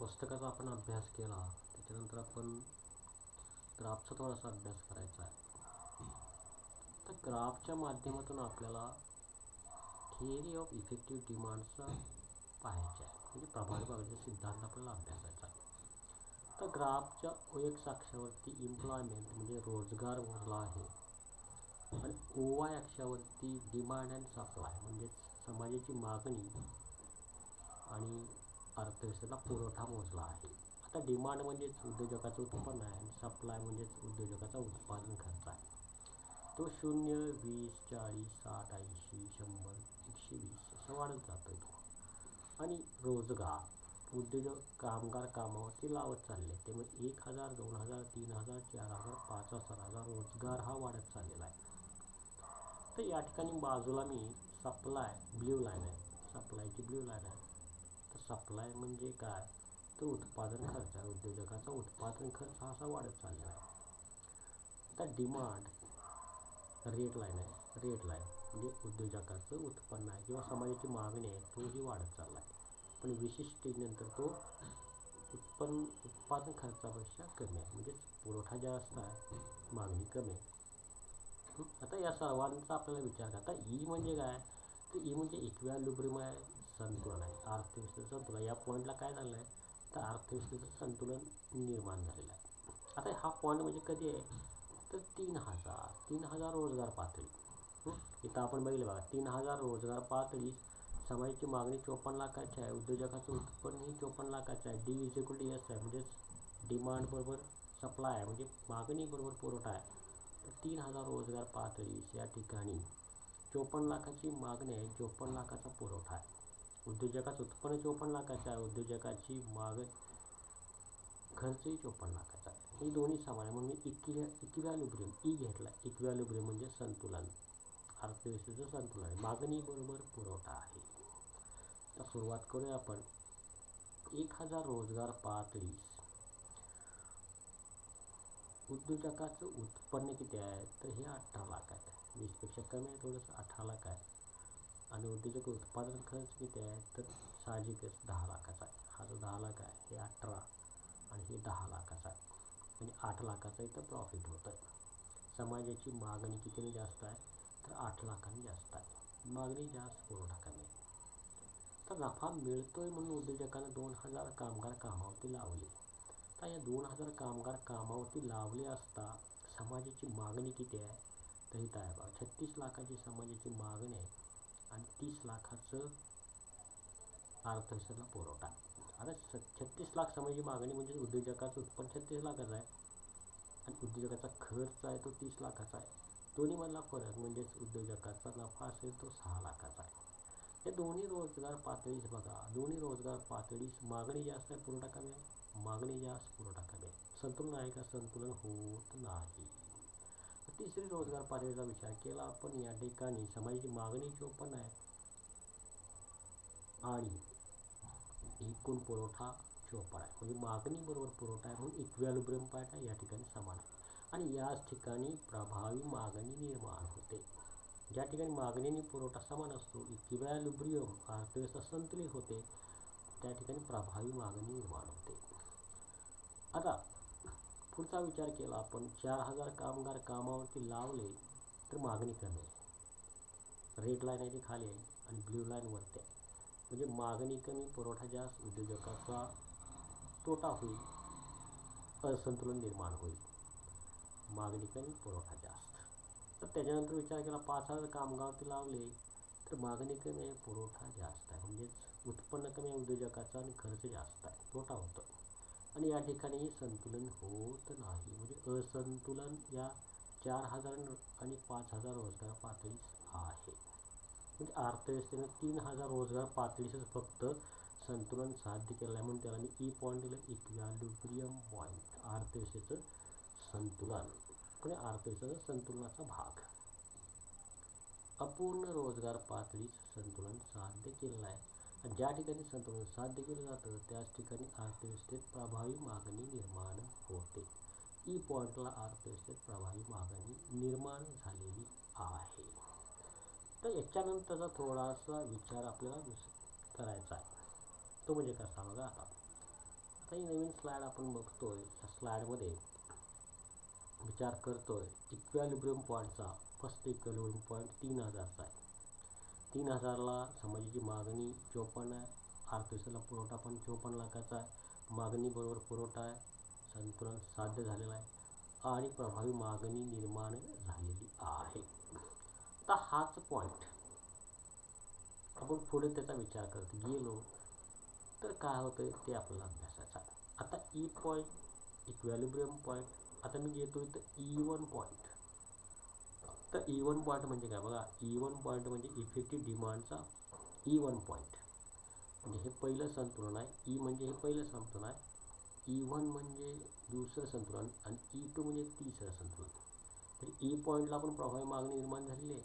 पुस्तकाचा आपण अभ्यास केला, त्याच्यानंतर आपण ग्राफचा थोडासा अभ्यास करायचा आहे. तर ग्राफच्या माध्यमातून आपल्याला थिअरी ऑफ इफेक्टिव्ह डिमांडचा पाहायचा आहे, म्हणजे प्रभावी मागणीचा सिद्धांत आपल्याला अभ्यासायचा आहे. तर ग्राफच्या OX अक्षावरती एम्प्लॉयमेंट म्हणजे रोजगार मोजला आहे आणि OY अक्षावरती डिमांड अँड सप्लाय म्हणजे समाजाची मागणी आणि अर्थव्यवस्थेला पुरवठा मोजला आहे. आता डिमांड म्हणजेच उद्योजकाचं उत्पन्न आहे आणि सप्लाय म्हणजेच उद्योजकाचा उत्पादन खर्च आहे. तो 0, 20, 40, 60, 80, 100, 120 असं वाढत जातो तो. आणि रोजगार उद्योजक कामगार कामावरती लावत चालले, त्यामुळे 1000, 2000, 3000, 4000, 5000 रोजगार हा वाढत चाललेला आहे. तर या ठिकाणी बाजूला मी सप्लाय ब्ल्यू लाईन आहे, सप्लायची ब्ल्यू लाईन आहे. तर सप्लाय म्हणजे काय, तर उत्पादन खर्च आहे. उद्योजकाचा उत्पादन खर्च हा असा वाढत चाललेला आहे. आता डिमांड रेड लाईन आहे, रेड लाईन म्हणजे उद्योजकाचं उत्पन्न आहे किंवा समाजाची मागणी आहे, तोही वाढत चालला आहे. पण विशिष्ट स्टेजनंतर तो उत्पादन खर्चापेक्षा कमी आहे, म्हणजेच पुरवठा जास्त आहे, मागणी कमी आहे. आता या सर्वांचा आपल्याला विचार करा. आता ई म्हणजे काय, तर ई म्हणजे इक्विलिब्रियम आहे, संतुलन आहे, अर्थव्यवस्थेचं संतुलन. या पॉईंटला काय झालं आहे, तर अर्थव्यवस्थेचं संतुलन निर्माण झालेलं आहे. आता हा पॉईंट म्हणजे कधी आहे, तर 3000 रोजगार पातळी. इथं आपण बघितलं बघा, 3000 रोजगार पातळी, समाजाची मागणी 54 लाखाची आहे, उद्योजकाचं उत्पन्नही 54 लाखाचं आहे. D=S आहे, म्हणजेच डिमांड बरोबर सप्लाय आहे, म्हणजे मागणी बरोबर पुरवठा आहे. तर 3000 रोजगार पातळीस या ठिकाणी 54 लाखाची मागणी आहे, 54 लाखाचा पुरवठा आहे. उद्योजकाचं उत्पन्न 54 लाखाचं आहे, उद्योजकाची मागणी खर्चही 54 लाखाचा आहे. हे दोन्ही समान आहे, म्हणून मी इक्विलिब्रियम ई घेतला. इक्विलिब्रियम म्हणजे संतुलन, अर्थव्यवस्थेचं संतुलन आहे, मागणी बरोबर पुरवठा आहे. तर सुरुवात करूया आपण. 1000 रोजगार पातळीस उद्योजकाचं उत्पन्न किती आहे, तर हे 18 लाख आहे, 20पेक्षा कमी आहे थोडंसं, 18 लाख आहे. आणि उद्योजक उत्पादन खर्च किती आहे, तर साहजिकच 10 लाखाचा आहे. हा जो 10 लाख आहे, हे 18 आणि हे 10 लाखाचा आहे, आणि 8 लाखाचा इथं प्रॉफिट होतं आहे. समाजाची मागणी कितीने जास्त आहे, तर 8 लाखांनी जास्त आहे, मागणी जास्त पुरवठा कमी आहे. तर नफा मिळतोय म्हणून उद्योजकानं 2000 कामगार कामावरती लावले. तर या 2000 कामगार कामावरती लावले असता समाजाची मागणी किती आहे, तर इथं आहे बघा, 36 लाखाची समाजाची मागणी आहे आणि 30 लाखाचं अर्थव्यवस्थेला पुरवठा. आता 36 लाख समाजाची मागणी म्हणजे उद्योजकाचं उत्पन्न 36 लाखाचं आहे आणि उद्योजकाचा खर्च आहे तो 30 लाखाचा आहे. दोन्हीमधला फरक म्हणजेच उद्योजकाचा नफा असेल तो 6 लाखाचा आहे. हे दोन्ही रोजगार पातळीस बघा, दोन्ही रोजगार पातळीस मागणी जास्त आहे, पुरवठा कमी आहे, मागणी जास्त पुरवठा कमी आहे. संतुलन आहे का, संतुलन होत नाही. तिसरी रोजगार पातळीचा विचार केला आपण, या ठिकाणी समाजाची मागणी 54 आहे आणि एकूण पुरवठा 54 आहे, म्हणजे मागणी बरोबर पुरवठा आहे, म्हणून इक्विलिब्रियम पॉईंट आहे, या ठिकाणी समान आहे. आणि याच ठिकाणी प्रभावी मागणी निर्माण होते. ज्या ठिकाणी मागणी आणि पुरवठा समान असतो, इक्विलिब्रियम अर्थव्यवस्था संतुलित होते, त्या ठिकाणी प्रभावी मागणी निर्माण होते. आता पुढचा विचार केला आपण, 4000 कामगार कामावरती लावले तर मागणी कमी आहे. रेड लाईन आहे ती खाली आहे आणि ब्ल्यू लाईन वरती आहे, म्हणजे मागणी कमी पुरवठा जास्त, उद्योजकाचा तोटा होईल, असंतुलन निर्माण होईल, मागणी कमी पुरवठा जास्त. तर त्याच्यानंतर विचार केला, 5000 कामगावरती लावले तर मागणी कमी आहे, पुरवठा जास्त आहे, म्हणजेच उत्पन्न कमी आहे उद्योजकाचा आणि खर्च जास्त आहे, तोटा होतो. आणि या ठिकाणी संतुलन होत नाही, म्हणजे असंतुलन या 4000 आणि 5000 रोजगार पातळीस आहे. म्हणजे अर्थव्यवस्थेनं 3000 रोजगार पातळीसच फक्त संतुलन साध्य केलं आहे, म्हणून त्याला मी ई पॉईंट दिलं, इक्विलिब्रियम पॉईंट, अर्थव्यवस्थेचं संतुलन, म्हणजे अर्थव्यवस्थेचा संतुलनाचा भाग. अपूर्ण रोजगार पातळीस संतुलन साध्य केलेलं आहे, आणि ज्या ठिकाणी संतुलन साध्य केलं जातं त्याच ठिकाणी अर्थव्यवस्थेत प्रभावी मागणी निर्माण होते. ई पॉईंटला अर्थव्यवस्थेत प्रभावी मागणी निर्माण झालेली आहे. तर याच्यानंतरचा थोडासा विचार आपल्याला करायचा आहे, तो म्हणजे कसा बघा. आता आता ही नवीन स्लाइड आपण बघतोय. या स्लाइडमध्ये विचार करतोय इक्वॅलिब्रियम पॉईंटचा. फर्स्ट इक्वॅलिब्रियम पॉईंट 3000चा आहे. 3000ला समाजाची मागणी 54 आहे, अर्थव्यवस्थेला पुरवठा पण 54 लाखाचा आहे. मागणी बरोबर पुरवठा आहे, संतुलन साध्य झालेलं आहे आणि प्रभावी मागणी निर्माण झालेली आहे. आता हाच पॉईंट आपण पुढे त्याचा विचार करत गेलो तर काय होतं ते आपल्याला अभ्यासायचं आहे. आता ई पॉईंट इक्वॅलिब्रियम पॉईंट. आता मी घेतो इथं E1 पॉईंट. तर E1 पॉईंट म्हणजे काय बघा. E1 पॉईंट म्हणजे इफेक्टिव्ह डिमांडचा E1 पॉईंट म्हणजे हे पहिलं संतुलन आहे. ई म्हणजे हे पहिलं संतुलन आहे, E1 म्हणजे दुसरं संतुलन आणि E2 म्हणजे तिसरं संतुलन. तर ई पॉईंटला पण प्रभावी मागणी निर्माण झालेली आहे,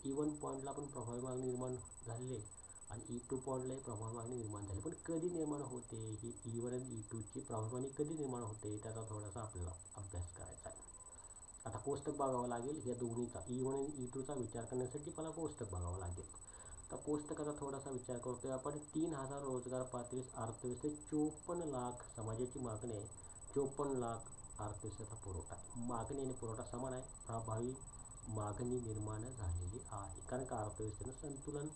E1 पॉईंटला पण प्रभावी मागणी निर्माण झालेली आहे आणि E2 पॉईंटलाही प्रभावी मागणी निर्माण झाली. पण कधी निर्माण होते ही E1 आणि E2ची प्रभावी मागणी कधी निर्माण होते त्याचा थोडासा आपल्याला अभ्यास करायचा आहे. आता कोष्टक बघावं लागेल या दोन्हीचा E1 आणि E2चा विचार करण्यासाठी मला कोष्टक बघावं लागेल. तर कोष्टकाचा थोडासा विचार करतोय आपण. 3000 रोजगार पातळीस अर्थव्यवस्थेत 54 लाख समाजाची मागणी आहे, 54 लाख अर्थव्यवस्थेचा पुरवठा आहे. मागणी आणि पुरवठा समान आहे, प्रभावी मागणी निर्माण झालेली आहे. कारण का अर्थव्यवस्थेनं संतुलन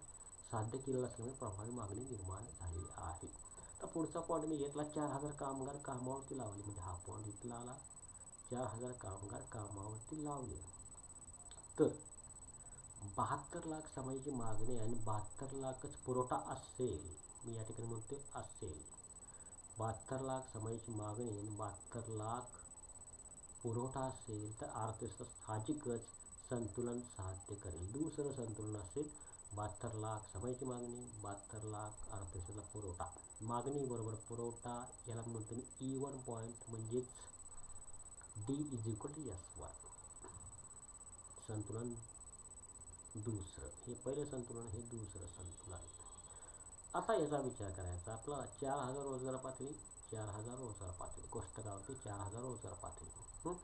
साध्य केलेलं असल्यामुळे प्रभावी मागणी निर्माण झालेली आहे. तर पुढचा पॉईंट मी घेतला 4000 कामगार कामावरती लावले. म्हणजे हा पॉईंट इथला आला, 4000 कामगार कामावरती लावले. तर 72 लाख समाजाची मागणी आणि 72 लाखच पुरवठा असेल. मी या ठिकाणी म्हणतोय असेल. 72 लाख समाजाची मागणी आणि 72 लाख पुरवठा असेल तर अर्थव्यवस्था साहजिकच संतुलन साध्य करेल. दुसरं संतुलन असेल 72 लाख समाजाची मागणी, 72 लाख अर्थव्यवस्थेला पुरवठा. मागणी बरोबर पुरवठा याला म्हणतो मी E1 पॉईंट म्हणजेच D=S1. संतुलन दुसरं, हे पहिलं संतुलन, हे दुसरं संतुलन. आता याचा विचार करायचा आपला. 4000 रोजगार पातळी, 4000 रोजगार पातळी, कोष्टकावरती 4000 रोजगार पातळी.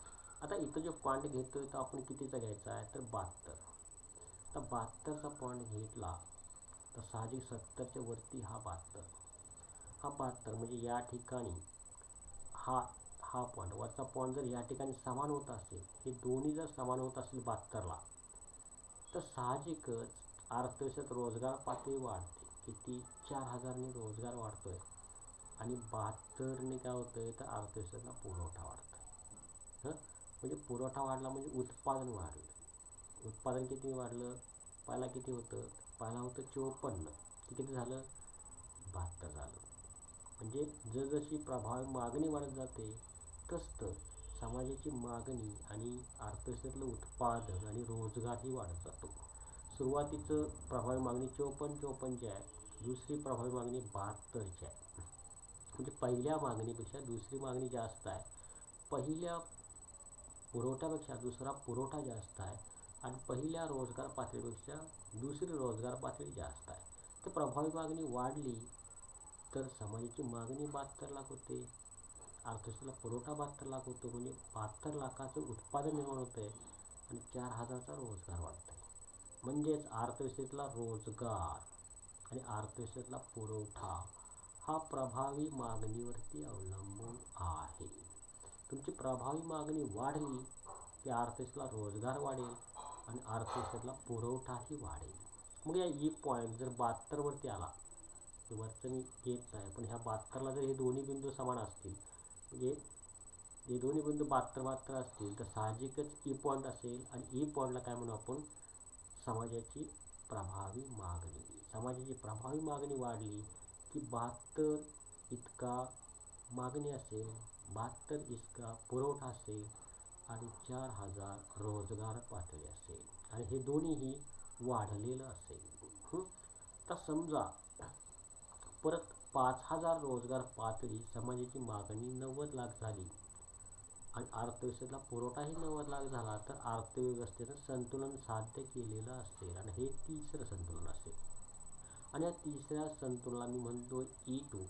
आता इथं जो पॉईंट घेतोय तर आपण कितीचा घ्यायचा आहे तर 72. आता 72चा पॉईंट घेतला तर साहजिक 70च्या वरती हा 72. हा 72 म्हणजे या ठिकाणी हा पॉईंट वरचा पॉईंट जर या ठिकाणी समान होत असेल, हे दोन्ही जर समान होत असेल 72ला, तर साहजिकच अर्थव्यवस्थेत रोजगार पातळी वाढते. किती? 4000ने रोजगार वाढतोय आणि 72ने काय होतंय तर अर्थव्यवस्थेतला पुरवठा वाढतोय. म्हणजे पुरवठा वाढला म्हणजे उत्पादन वाढलं. उत्पादन किती वाढलं? पहिला किती होतं? पहिला होतं 54, ते किती झालं? 72 झालं. म्हणजे जसजशी प्रभावी मागणी वाढत जाते तसं समाजाची मागणी आणि अर्थव्यवस्थेतलं उत्पादन आणि रोजगारही वाढत जातो. सुरुवातीचं प्रभावी मागणी 54ची आहे, दुसरी प्रभावी मागणी 72ची आहे. म्हणजे पहिल्या मागणीपेक्षा दुसरी मागणी जास्त आहे, पहिल्या पुरवठ्यापेक्षा दुसरा पुरवठा जास्त आहे आणि पहिल्या रोजगार पातळीपेक्षा दुसरी रोजगार पातळी जास्त आहे. तर प्रभावी मागणी वाढली तर समाजाची मागणी 72 लाख होते, अर्थव्यवस्थेला पुरवठा 72 लाख होतो. म्हणजे 72 लाखाचं उत्पादन निर्माण होतं आहे आणि 4000चा रोजगार वाढतो आहे. म्हणजेच अर्थव्यवस्थेतला रोजगार आणि अर्थव्यवस्थेतला पुरवठा हा प्रभावी मागणीवरती अवलंबून आहे. तुमची प्रभावी मागणी वाढली की अर्थव्यवस्थेला रोजगार वाढेल आणि अर्थव्यवस्थेतला पुरवठाही वाढेल. मग या ई पॉईंट जर 72वरती आला, हे वरचं मी घेत नाही, पण ह्या 72ला जर हे दोन्ही बिंदू समान असतील, म्हणजे हे दोन्ही बिंदू 72 असतील, तर साहजिकच ई पॉईंट असेल आणि ई पॉईंटला काय म्हणू आपण? समाजाची प्रभावी मागणी. समाजाची प्रभावी मागणी वाढली की 72 इतका मागणी असेल, 72 इतका पुरवठा असेल आणि 4000 रोजगार पातळी असेल आणि हे दोन्हीही वाढलेलं असेल. तर समजा परत 5000 रोजगार पातळी समाजाची मागणी 90 लाख झाली आणि अर्थव्यवस्थेतला पुरवठाही 90 लाख झाला, तर अर्थव्यवस्थेनं संतुलन साध्य केलेलं असेल आणि हे तिसरं संतुलन असेल. आणि या तिसऱ्या संतुलनाला मी म्हणतो E2.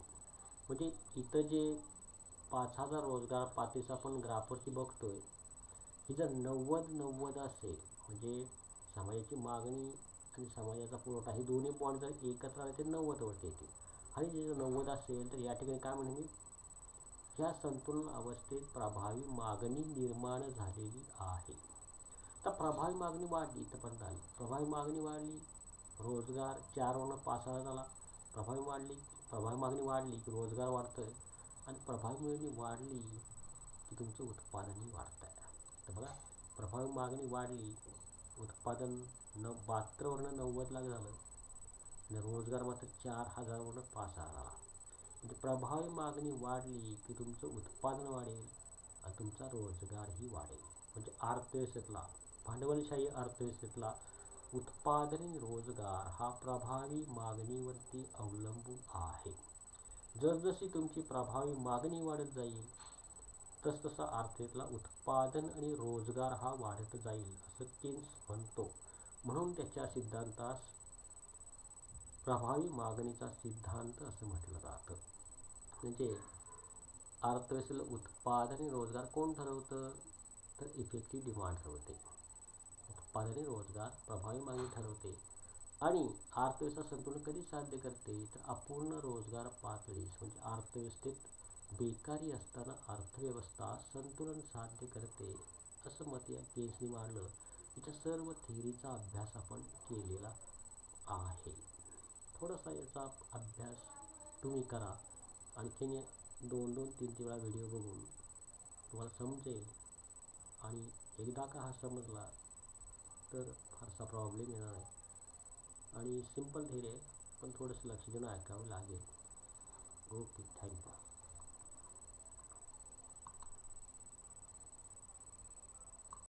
म्हणजे इथं जे 5000 रोजगार पातळीचं आपण ग्राफवरती बघतोय, ही जर 90-90 असेल, म्हणजे समाजाची मागणी आणि समाजाचा पुरवठा हे दोन्ही पॉईंट जर एकत्र आले तर 90वरती येतील. आणि जे जर 90 असेल तर या ठिकाणी काय म्हणेन मी? ह्या संतुलन अवस्थेत प्रभावी मागणी निर्माण झालेली आहे. तर प्रभावी मागणी वाढली तर पण झाली. प्रभावी मागणी वाढली, रोजगार 4वरनं 5 झाला. प्रभावी मागणी वाढली की रोजगार वाढतोय आणि प्रभावी मागणी वाढली की तुमचं उत्पादनही वाढतं आहे. तर बघा, प्रभावी मागणी वाढली, उत्पादन 72वरनं 90 लाख झालं आणि रोजगार मात्र 4000वरनं 5000 झाला. म्हणजे प्रभावी मागणी वाढली की तुमचं उत्पादन वाढेल आणि तुमचा रोजगारही वाढेल. म्हणजे अर्थव्यवस्थेतला, भांडवलशाही अर्थव्यवस्थेतला उत्पादन आणि रोजगार हा प्रभावी मागणीवरती अवलंबून आहे. जसजशी तुमची प्रभावी मागणी वाढत जाईल तसतसा अर्थव्यवस्थेतला उत्पादन आणि रोजगार हा वाढत जाईल असं केन्स म्हणतो. म्हणून त्याच्या सिद्धांतास प्रभावी मागणीचा सिद्धांत असं म्हटलं जातं. म्हणजे अर्थव्यवस्थेला उत्पादन आणि रोजगार कोण ठरवतं? तर इफेक्टिव्ह डिमांड ठरवते. उत्पादन आणि रोजगार प्रभावी मागणी ठरवते. आणि अर्थव्यवस्था संतुलन कधी साध्य करते? तर अपूर्ण रोजगार पातळीस, म्हणजे अर्थव्यवस्थेत बेकारी असताना अर्थव्यवस्था संतुलन साध्य करते असं मत या केन्सनी मांडलं. याच्या सर्व थिअरीचा अभ्यास आपण केलेला आहे. थोडासा याचा अभ्यास तुम्ही करा. आणखीन 2-3 वेळा व्हिडिओ बघून तुम्हाला समजेल. आणि एकदा का हा समजला तर फारसा प्रॉब्लेम येणार नाही. आणि सिंपल थिअरी आहे, पण थोडंसं लक्ष देऊन ऐकावं लागेल. Okay, thank you.